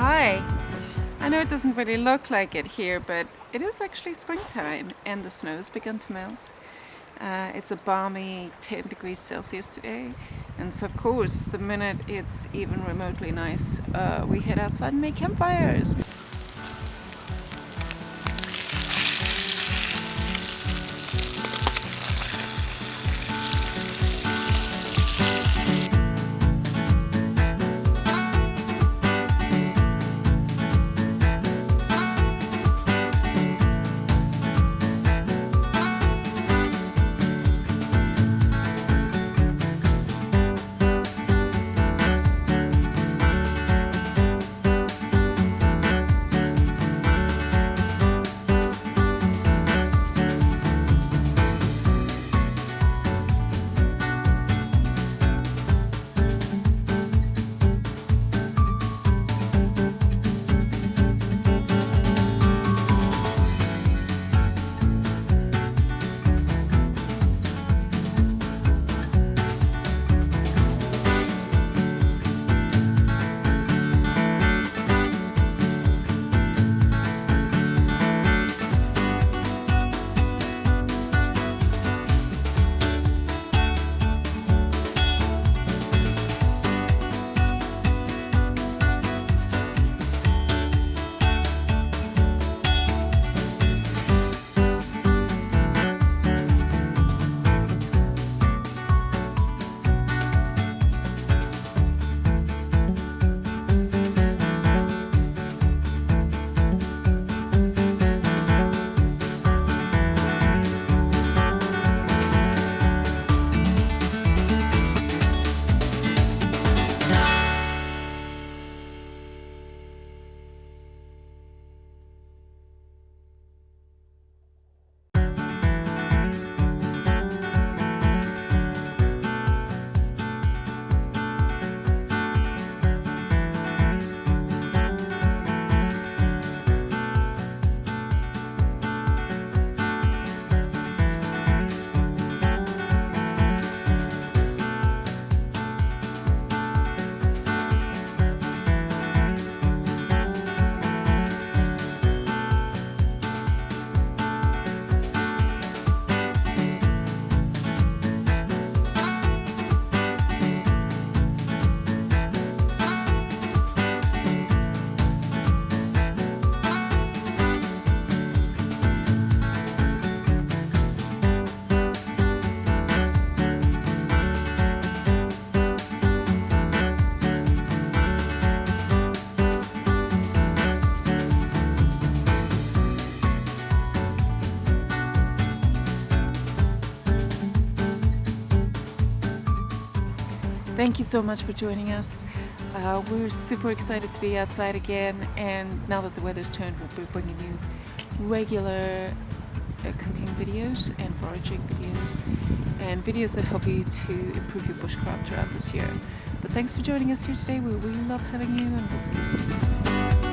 Hi. I know it doesn't really look like it here, but it is actually springtime and the snow's begun to melt. It's a balmy 10 degrees Celsius today, and so of course, the minute it's even remotely nice, we head outside and make campfires. Thank you so much for joining us. We're super excited to be outside again, and now that the weather's turned, we'll be bringing you regular cooking videos and foraging videos, and videos that help you to improve your bushcraft throughout this year. But thanks for joining us here today. We really love having you, and we'll see you soon.